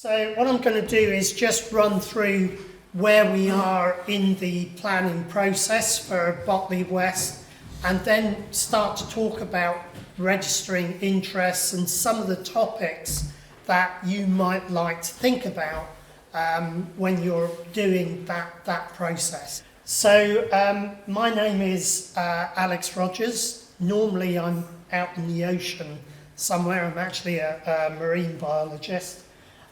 So what I'm going to do is just run through where we are in the planning process for Botley West, and then start to talk about registering interests and some of the topics that you might like to think about when you're doing that process. So my name is Alex Rogers. Normally I'm out in the ocean somewhere. I'm actually a marine biologist.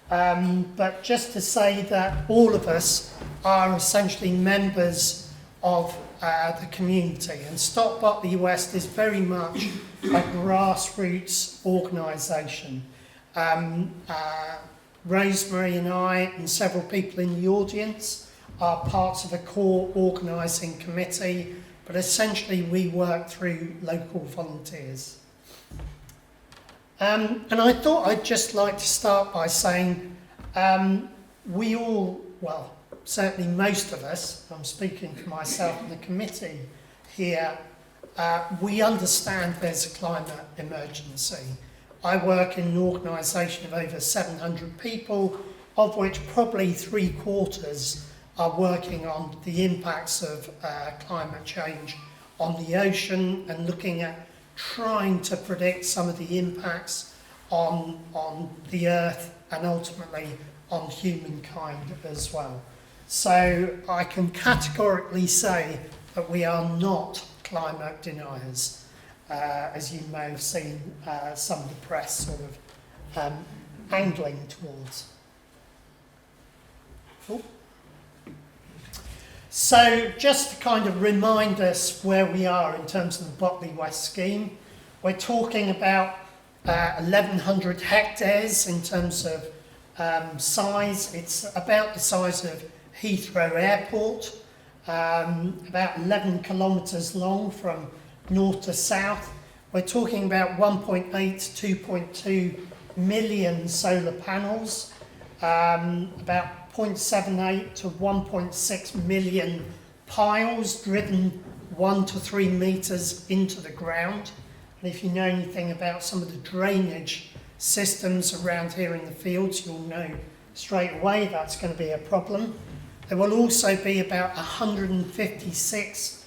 But just to say that all of us are essentially members of the community, and Stop Botley West is very much a grassroots organisation. Rosemary and I and several people in the audience are parts of a core organising committee, but essentially we work through local volunteers. And I thought I'd just like to start by saying we all, well, certainly most of us, I'm speaking for myself and the committee here, we understand there's a climate emergency. I work in an organisation of over 700 people, of which probably 3/4 are working on the impacts of climate change on the ocean and looking at trying to predict some of the impacts on the earth and ultimately on humankind as well. So I can categorically say that we are not climate deniers, as you may have seen some of the press sort of angling towards. Cool. So just to kind of remind us where we are in terms of the Botley West scheme, we're talking about 1,100 hectares in terms of size. It's about the size of Heathrow Airport, about 11 kilometres long from north to south. We're talking about 1.8 to 2.2 million solar panels, about 0.78 to 1.6 million piles driven 1 to 3 metres into the ground. And if you know anything about some of the drainage systems around here in the fields, you'll know straight away that's going to be a problem. There will also be about 156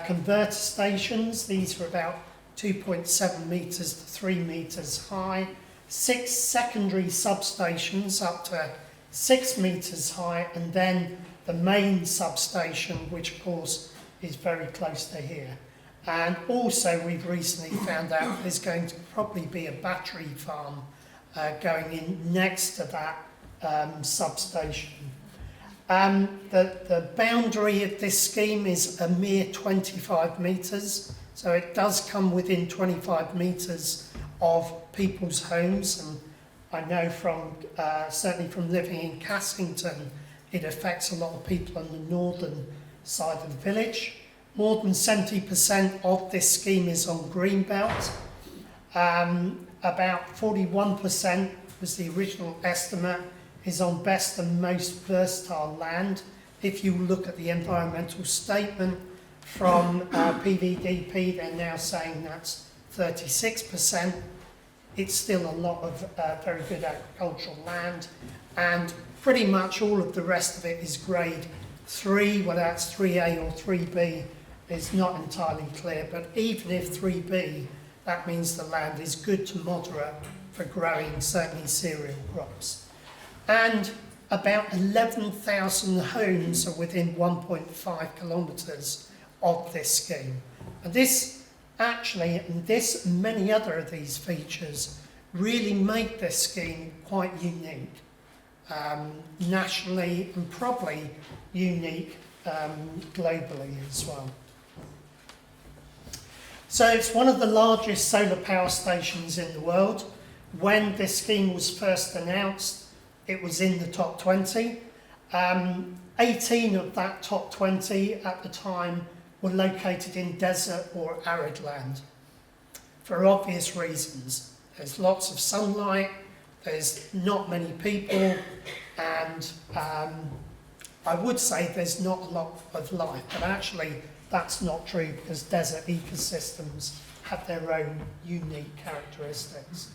converter stations. These are about 2.7 metres to 3 metres high. 6 secondary substations up to 6 metres high, and then the main substation, which of course is very close to here. And also we've recently found out there's going to probably be a battery farm going in next to that substation. The boundary of this scheme is a mere 25 metres, so it does come within 25 metres of people's homes, and I know from certainly from living in Cassington, it affects a lot of people on the northern side of the village. More than 70% of this scheme is on greenbelt. About 41% was the original estimate is on best and most versatile land. If you look at the environmental statement from PVDP, they're now saying that's 36%. It's still a lot of very good agricultural land, and pretty much all of the rest of it is grade 3, whether that's 3A or 3B is not entirely clear, but even if 3B, that means the land is good to moderate for growing certainly cereal crops. And about 11,000 homes are within 1.5 kilometres of this scheme. And this actually, and this and many other of these features really make this scheme quite unique, nationally and probably unique globally as well. So it's one of the largest solar power stations in the world. When this scheme was first announced, it was in the top 20. 18 of that top 20 at the time were located in desert or arid land, for obvious reasons. There's lots of sunlight, there's not many people, and I would say there's not a lot of life, but actually that's not true, because desert ecosystems have their own unique characteristics.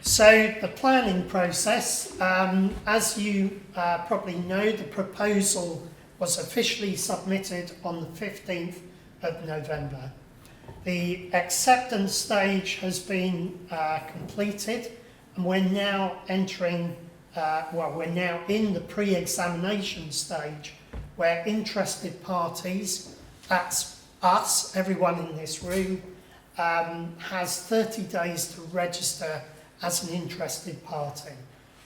So the planning process, as you probably know, the proposal was officially submitted on the 15th of November. The acceptance stage has been completed, and we're now entering, we're now in the pre-examination stage where interested parties, that's us, everyone in this room, has 30 days to register as an interested party.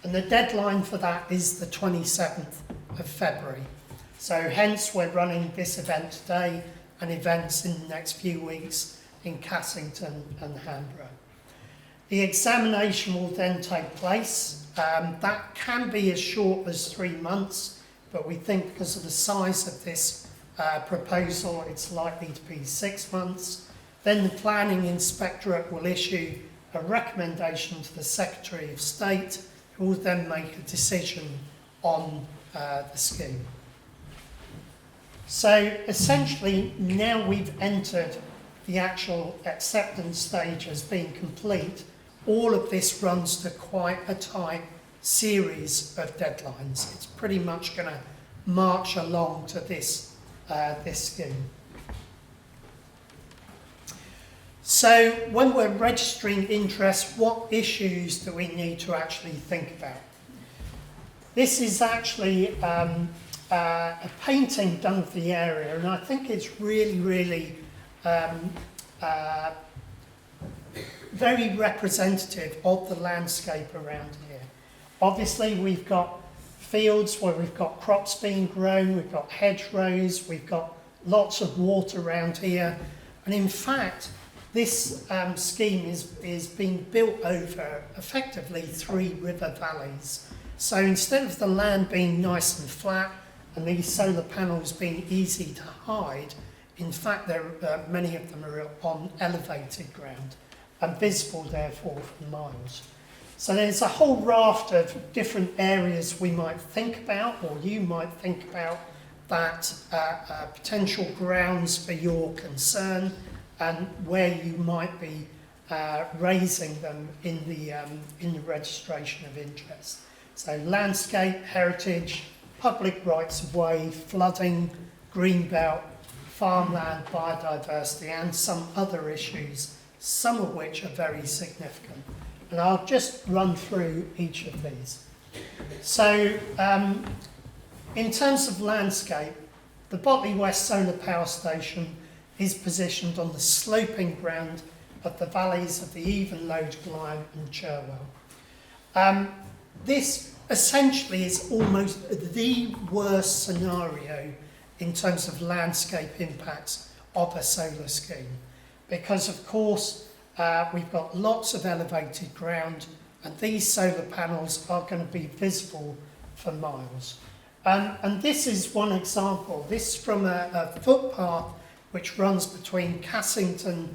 And the deadline for that is the 27th of February. So hence we're running this event today and events in the next few weeks in Cassington and Hanborough. The examination will then take place. That can be as short as 3 months, but we think because of the size of this proposal, it's likely to be 6 months. Then the Planning Inspectorate will issue a recommendation to the Secretary of State, who will then make a decision on the scheme. So essentially, now we've entered the actual acceptance stage as being complete, all of this runs to quite a tight series of deadlines. It's pretty much going to march along to this scheme. So when we're registering interest, what issues do we need to actually think about? This is actually a painting done of the area, and I think it's really very representative of the landscape around here. Obviously we've got fields where we've got crops being grown, we've got hedgerows, we've got lots of water around here, and in fact this scheme is being built over effectively 3 river valleys. So instead of the land being nice and flat and these solar panels being easy to hide, in fact many of them are on elevated ground and visible therefore for miles. So there's a whole raft of different areas we might think about, or you might think about, that potential grounds for your concern and where you might be raising them in the registration of interest. So landscape, heritage, public rights of way, flooding, greenbelt, farmland, biodiversity, and some other issues, some of which are very significant. And I'll just run through each of these. So in terms of landscape, the Botley West Solar Power Station is positioned on the sloping ground of the valleys of the Evenlode, Glyme and Cherwell. This essentially is almost the worst scenario in terms of landscape impacts of a solar scheme, because of course we've got lots of elevated ground and these solar panels are going to be visible for miles. And this is one example. This is from a footpath which runs between Cassington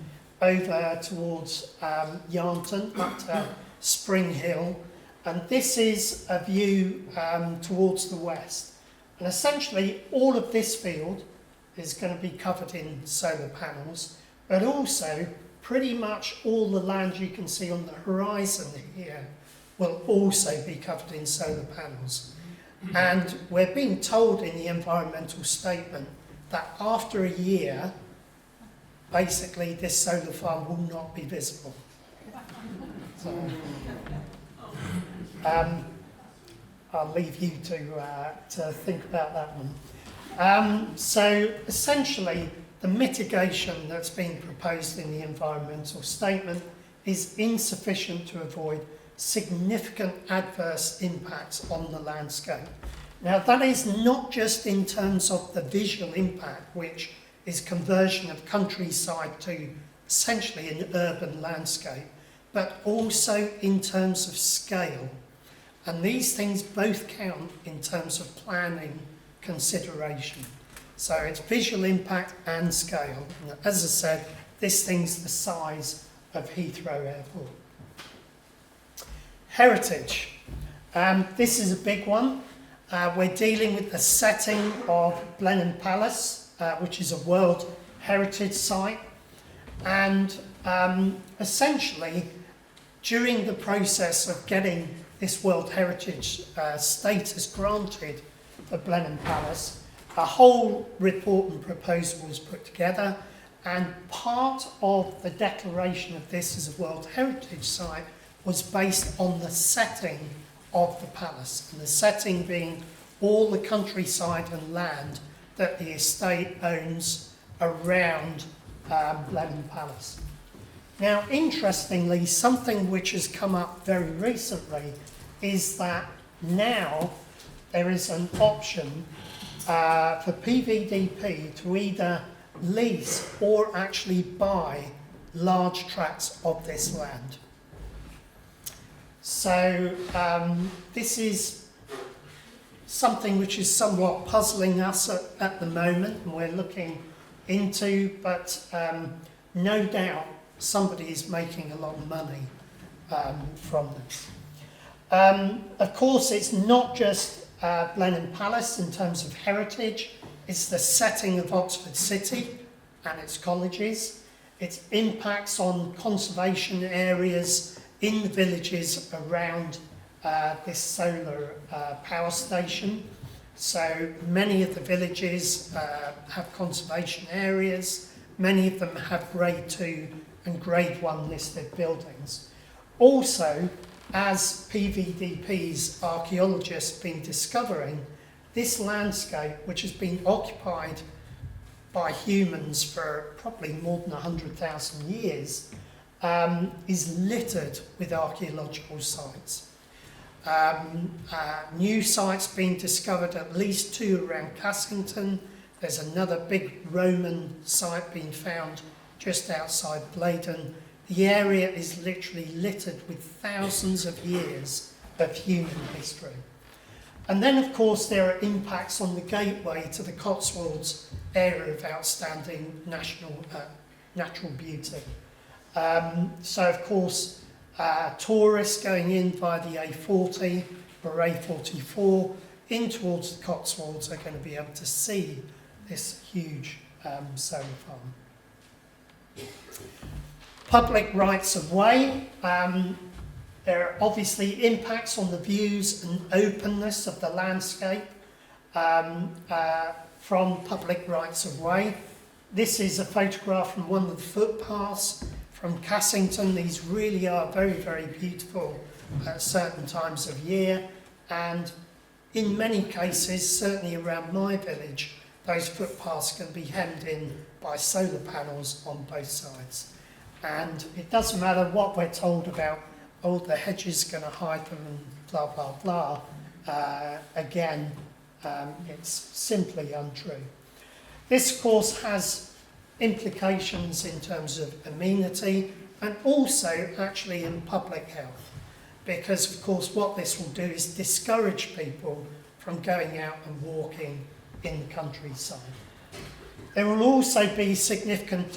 over towards Yarnton up to Spring Hill, and this is a view towards the west. And essentially all of this field is going to be covered in solar panels, but also pretty much all the land you can see on the horizon here will also be covered in solar panels. And we're being told in the environmental statement that after a year, basically this solar farm will not be visible. So, I'll leave you to think about that one. So essentially, the mitigation that's being proposed in the environmental statement is insufficient to avoid significant adverse impacts on the landscape. Now that is not just in terms of the visual impact, which is conversion of countryside to essentially an urban landscape, but also in terms of scale. And these things both count in terms of planning consideration. So it's visual impact and scale. And as I said, this thing's the size of Heathrow Airport. Heritage. This is a big one. We're dealing with the setting of Blenheim Palace, which is a World Heritage Site. And essentially, during the process of getting this World Heritage status granted for Blenheim Palace, a whole report and proposal was put together, and part of the declaration of this as a World Heritage Site was based on the setting of the palace, and the setting being all the countryside and land that the estate owns around Blenheim Palace. Now, interestingly, something which has come up very recently is that now there is an option for PVDP to either lease or actually buy large tracts of this land. So this is something which is somewhat puzzling us at the moment, and we're looking into, but no doubt somebody is making a lot of money from this. Of course, it's not just Blenheim Palace in terms of heritage, it's the setting of Oxford City and its colleges, its impacts on conservation areas in the villages around this solar power station. So many of the villages have conservation areas, many of them have grade 2 and grade 1 listed buildings. Also, as PVDP's archaeologists have been discovering, this landscape, which has been occupied by humans for probably more than 100,000 years, is littered with archaeological sites. New sites being discovered, at least 2 around Cassington. There's another big Roman site being found just outside Blaydon. The area is literally littered with thousands of years of human history. And then, of course, there are impacts on the gateway to the Cotswolds area of outstanding natural beauty. So, of course, tourists going in via the A40 or A44 in towards the Cotswolds are going to be able to see this huge solar farm. Public rights of way. There are obviously impacts on the views and openness of the landscape from public rights of way. This is a photograph from one of the footpaths from Cassington. These really are very, very beautiful at certain times of year, and in many cases, certainly around my village, those footpaths can be hemmed in by solar panels on both sides. And it doesn't matter what we're told about, oh, the hedge is going to hide them and blah, blah, blah. Again, it's simply untrue. This, of course, has implications in terms of amenity and also actually in public health, because, of course, what this will do is discourage people from going out and walking in the countryside. There will also be significant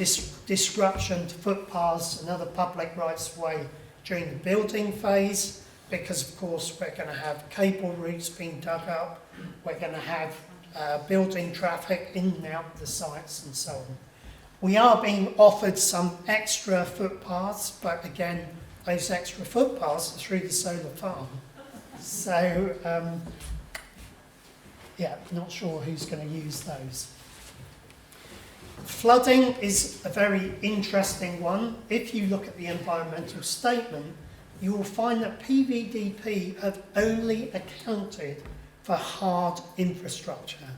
disruption to footpaths and other public rights of way during the building phase, because, of course, we're going to have cable routes being dug up, we're going to have building traffic in and out of the sites and so on. We are being offered some extra footpaths, but again, those extra footpaths are through the solar farm. So, yeah, not sure who's going to use those. Flooding is a very interesting one. If you look at the environmental statement, you will find that PVDP have only accounted for hard infrastructure.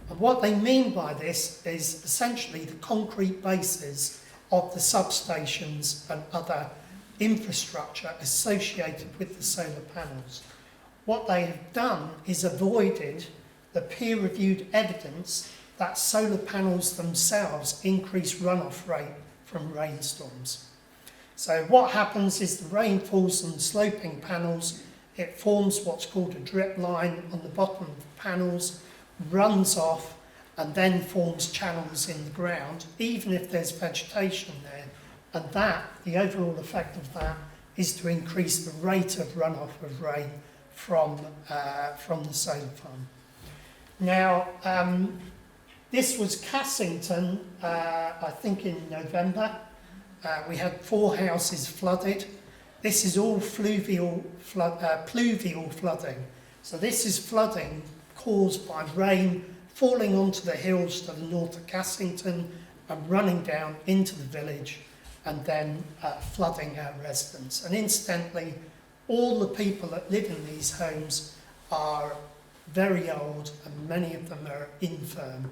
And what they mean by this is essentially the concrete bases of the substations and other infrastructure associated with the solar panels. What they have done is avoided the peer-reviewed evidence that solar panels themselves increase runoff rate from rainstorms. So what happens is the rain falls on sloping panels, it forms what's called a drip line on the bottom of the panels, runs off, and then forms channels in the ground, even if there's vegetation there. And that, the overall effect of that, is to increase the rate of runoff of rain from the solar farm. Now, this was Cassington, I think in November. We had 4 houses flooded. This is all pluvial flooding. So this is flooding caused by rain falling onto the hills to the north of Cassington and running down into the village and then flooding our residents. And incidentally, all the people that live in these homes are very old and many of them are infirm.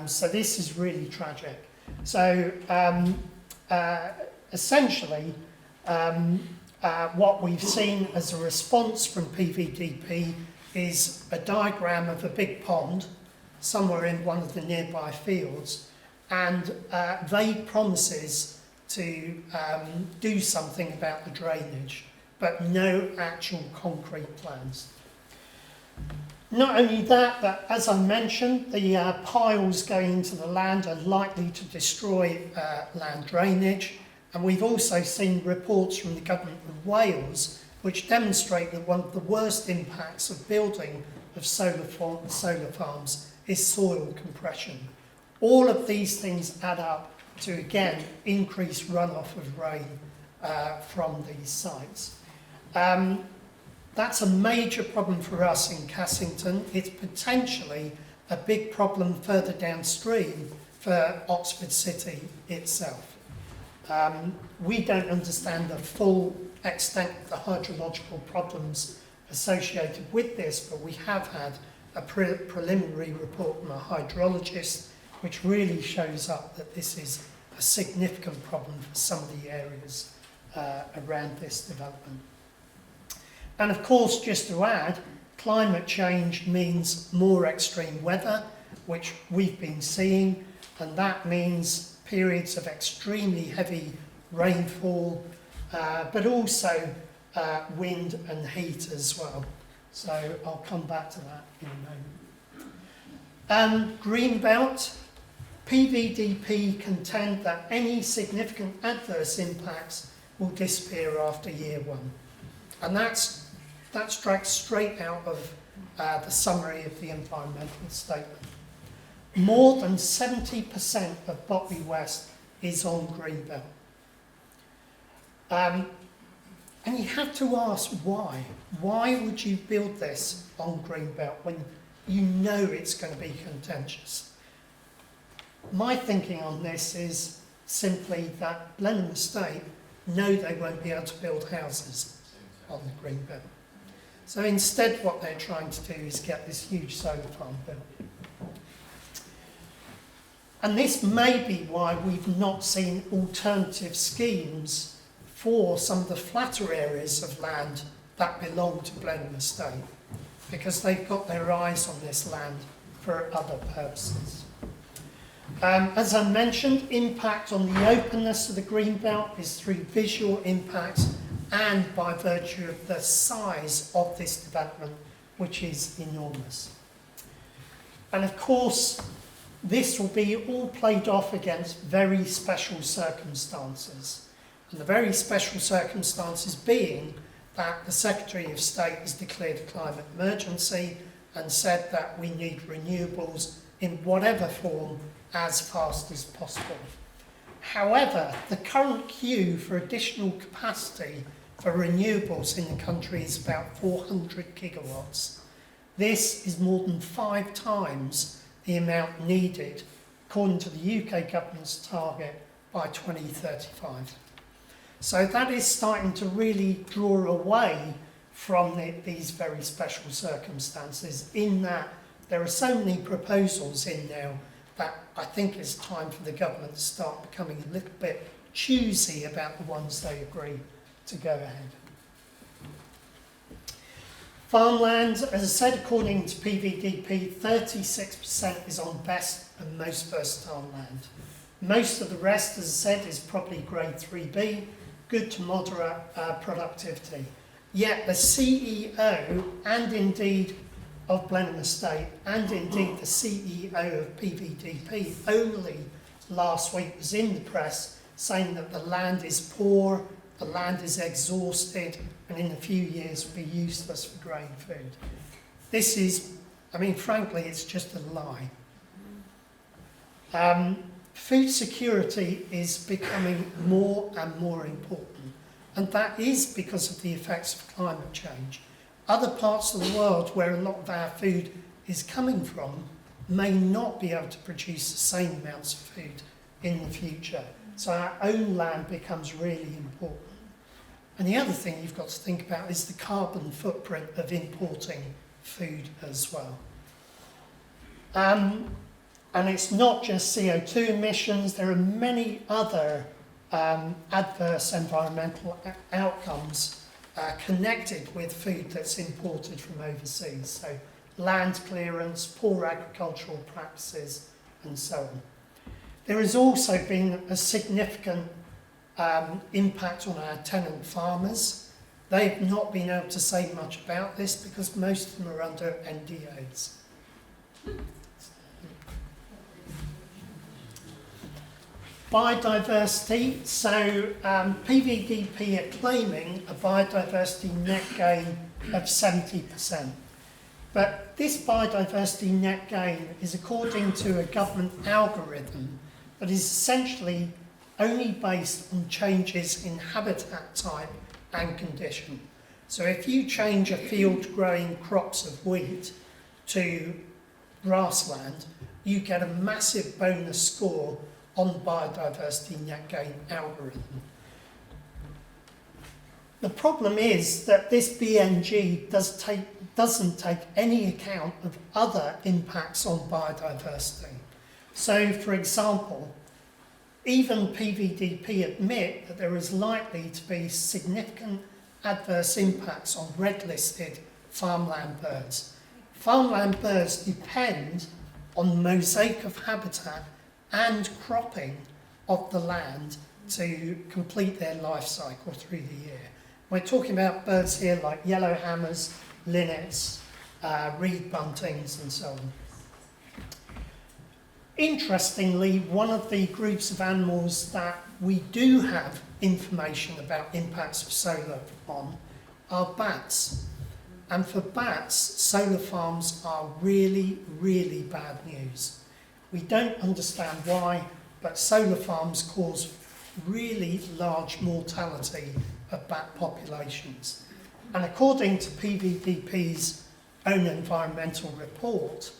So this is really tragic. So essentially, what we've seen as a response from PVDP is a diagram of a big pond somewhere in one of the nearby fields, and vague promises to do something about the drainage, but no actual concrete plans. Not only that, but as I mentioned, the piles going into the land are likely to destroy land drainage, and we've also seen reports from the Government of Wales which demonstrate that one of the worst impacts of building of solar farms is soil compression. All of these things add up to, again, increased runoff of rain from these sites. That's a major problem for us in Cassington. It's potentially a big problem further downstream for Oxford City itself. We don't understand the full extent of the hydrological problems associated with this, but we have had a preliminary report from a hydrologist which really shows up that this is a significant problem for some of the areas around this development. And of course, just to add, climate change means more extreme weather, which we've been seeing, and that means periods of extremely heavy rainfall, but also wind and heat as well. So I'll come back to that in a moment. Greenbelt, PVDP contend that any significant adverse impacts will disappear after year one. And that's dragged straight out of the summary of the environmental statement. More than 70% of Botley West is on Greenbelt. And you have to ask why. Why would you build this on Greenbelt when you know it's going to be contentious? My thinking on this is simply that Blenheim Estate know they won't be able to build houses on the Greenbelt. So instead what they're trying to do is get this huge solar farm built. And this may be why we've not seen alternative schemes for some of the flatter areas of land that belong to Blenheim Estate, because they've got their eyes on this land for other purposes. As I mentioned, impact on the openness of the Greenbelt is through visual impacts and by virtue of the size of this development, which is enormous. And of course, this will be all played off against very special circumstances. And the very special circumstances being that the Secretary of State has declared a climate emergency and said that we need renewables in whatever form as fast as possible. However, the current queue for additional capacity for renewables in the country is about 400 gigawatts. This is more than 5 times the amount needed, according to the UK government's target, by 2035. So that is starting to really draw away from these very special circumstances, in that there are so many proposals in now that I think it's time for the government to start becoming a little bit choosy about the ones they agree to go ahead. Farmland, as I said, according to PVDP, 36% is on best and most versatile land. Most of the rest, as I said, is probably grade 3B, good to moderate productivity. Yet the CEO, and indeed of Blenheim Estate, and indeed the CEO of PVDP, only last week was in the press saying that the land is poor, the land is exhausted, and in a few years will be useless for growing food. This is, I mean, frankly, it's just a lie. Food security is becoming more and more important, And that is because of the effects of climate change. Other parts of the world where a lot of our food is coming from may not be able to produce the same amounts of food in the future. So our own land becomes really important. And the other thing you've got to think about is the carbon footprint of importing food as well. And it's not just CO2 emissions, there are many other adverse environmental outcomes connected with food that's imported from overseas. So land clearance, poor agricultural practices, and so on. There has also been a significant impact on our tenant farmers. They've not been able to say much about this because most of them are under NDAs. Biodiversity, so PVDP are claiming a biodiversity net gain of 70%. But this biodiversity net gain is according to a government algorithm that is essentially only based on changes in habitat type and condition. So if you change a field growing crops of wheat to grassland, you get a massive bonus score on the biodiversity net gain algorithm. The problem is that this BNG doesn't take any account of other impacts on biodiversity. So, for example, even PVDP admit that there is likely to be significant adverse impacts on red-listed farmland birds. Farmland birds depend on the mosaic of habitat and cropping of the land to complete their life cycle through the year. We're talking about birds here like yellowhammers, linnets, reed buntings, and so on. Interestingly, one of the groups of animals that we do have information about impacts of solar on are bats. And for bats, solar farms are really, really bad news. We don't understand why, but solar farms cause really large mortality of bat populations. And according to PVDP's own environmental report,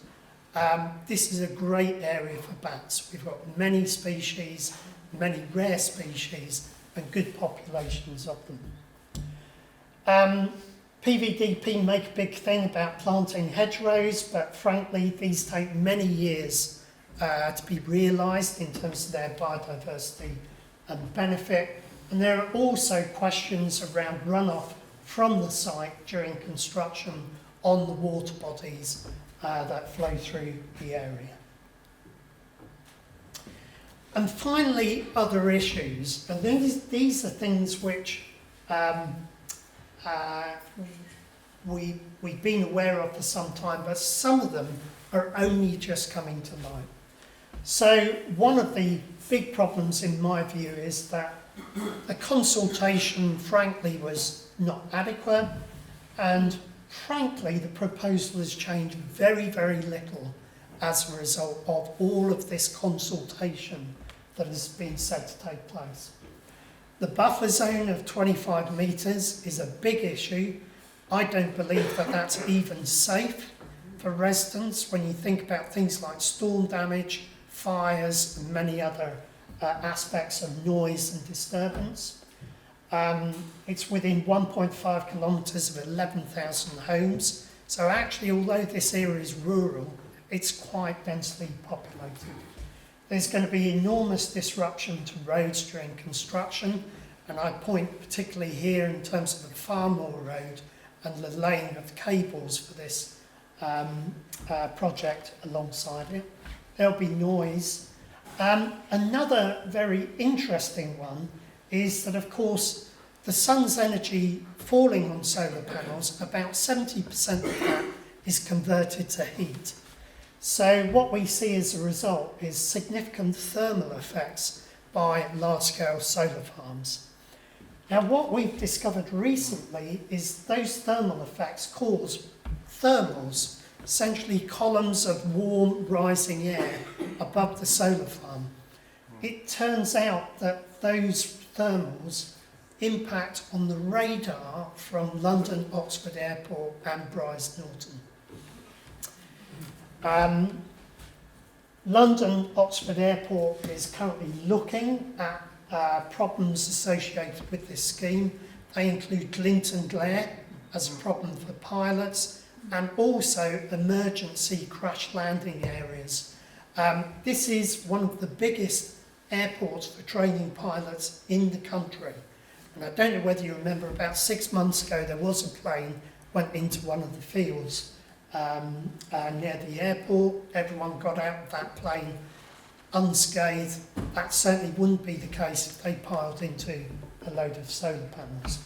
this is a great area for bats. We've got many species, many rare species, and good populations of them. PVDP make a big thing about planting hedgerows, but frankly, these take many years to be realised in terms of their biodiversity and benefit. And there are also questions around runoff from the site during construction on the water bodies that flow through the area. And finally, other issues. And these are things which we've been aware of for some time, but some of them are only just coming to light. So one of the big problems in my view is that the consultation, frankly, was not adequate, and frankly, the proposal has changed very, very little as a result of all of this consultation that has been said to take place. The buffer zone of 25 metres is a big issue. I don't believe that that's even safe for residents when you think about things like storm damage, fires, and many other aspects of noise and disturbance. It's within 1.5 kilometres of 11,000 homes. So actually, although this area is rural, it's quite densely populated. There's going to be enormous disruption to roads during construction, and I point particularly here in terms of the Farmore Road and the laying of cables for this project alongside it. There'll be noise. Another very interesting one is that, of course, the sun's energy falling on solar panels, about 70% of that is converted to heat. So what we see as a result is significant thermal effects by large-scale solar farms. Now, what we've discovered recently is those thermal effects cause thermals, essentially columns of warm rising air above the solar farm. It turns out that those thermals impact on the radar from London Oxford Airport and Brize Norton. London Oxford Airport is currently looking at problems associated with this scheme. They include glint and glare as a problem for pilots, and also emergency crash landing areas. This is one of the biggest airports for training pilots in the country. And I don't know whether you remember, about 6 months ago there was a plane went into one of the fields near the airport. Everyone got out of that plane unscathed. That certainly wouldn't be the case if they piled into a load of solar panels.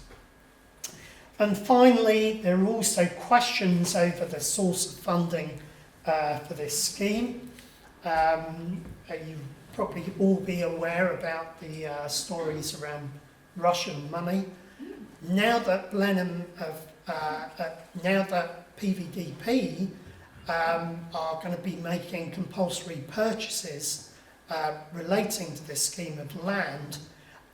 And finally, there are also questions over the source of funding for this scheme. You probably all be aware about the stories around Russian money. Now that now that PVDP are going to be making compulsory purchases relating to this scheme of land,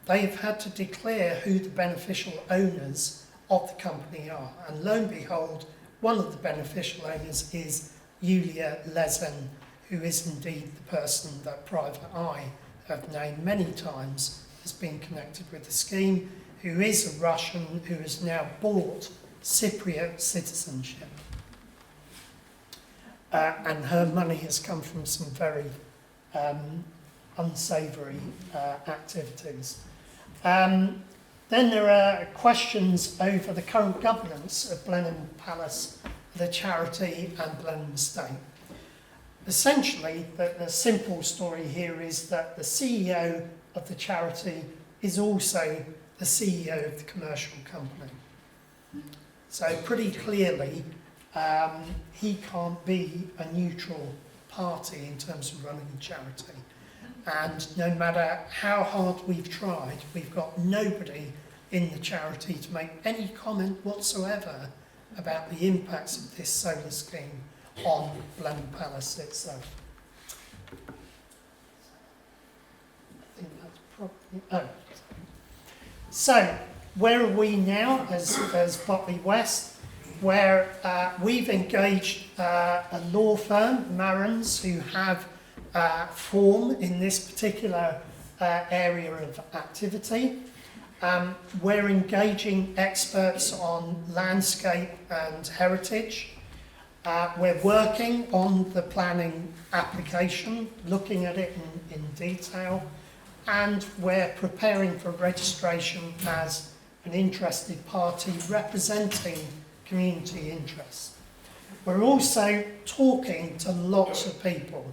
they've had to declare who the beneficial owners of the company are. And lo and behold, one of the beneficial owners is Yulia Lezen, who is indeed the person that Private Eye have named many times as being connected with the scheme, who is a Russian who has now bought Cypriot citizenship. And her money has come from some very unsavoury activities. Then there are questions over the current governance of Blenheim Palace, the charity, and Blenheim Estate. Essentially, the simple story here is that the CEO of the charity is also the CEO of the commercial company. So pretty clearly, he can't be a neutral party in terms of running a charity. And no matter how hard we've tried, we've got nobody in the charity to make any comment whatsoever about the impacts of this solar scheme on Blenheim Palace itself. I think that's probably... So, where are we now as Botley West? Where we've engaged a law firm, Marrons, who have form in this particular area of activity. We're engaging experts on landscape and heritage. We're working on the planning application, looking at it in detail, and we're preparing for registration as an interested party representing community interests. We're also talking to lots of people.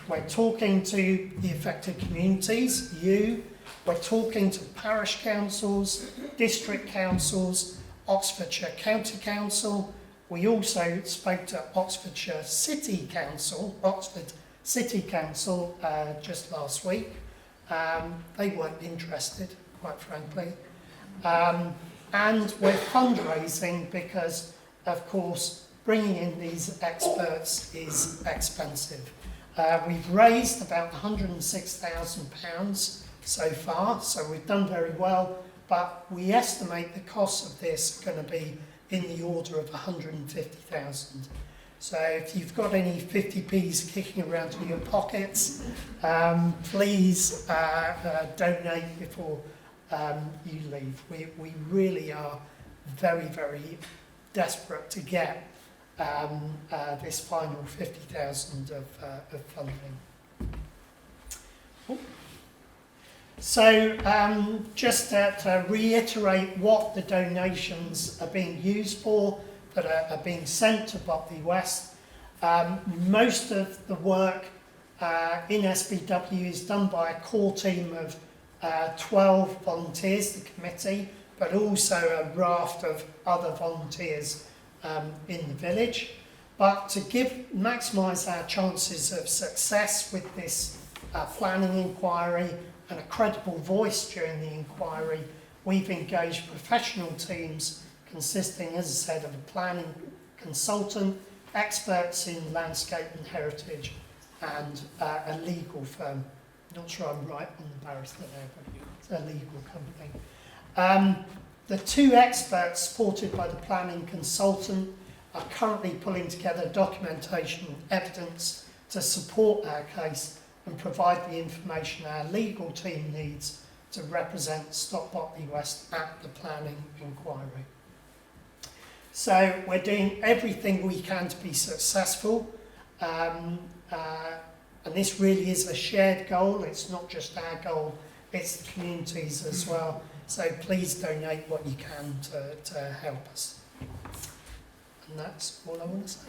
We're talking to the affected communities, you. We're talking to parish councils, district councils, Oxfordshire County Council. We also spoke to Oxford City Council just last week. They weren't interested, quite frankly. And we're fundraising because, of course, bringing in these experts is expensive. We've raised about £106,000 so far, so we've done very well, but we estimate the cost of this are going to be in the order of 150,000. So if you've got any 50p's kicking around in your pockets, please donate before you leave. We really are very, very desperate to get this final 50,000 of funding. So just to reiterate what the donations are being used for, that are being sent to Botley West. Most of the work in SBW is done by a core team of 12 volunteers, the committee, but also a raft of other volunteers in the village. But to maximise our chances of success with this planning inquiry and a credible voice during the inquiry, we've engaged professional teams consisting, as I said, of a planning consultant, experts in landscape and heritage, and a legal firm. Not sure I'm right on the barrister there, but it's a legal company. The two experts supported by the planning consultant are currently pulling together documentation and evidence to support our case and provide the information our legal team needs to represent Stop Botley West at the planning inquiry. So we're doing everything we can to be successful, and this really is a shared goal. It's not just our goal, it's the community's as well. So please donate what you can to help us. And that's all I want to say.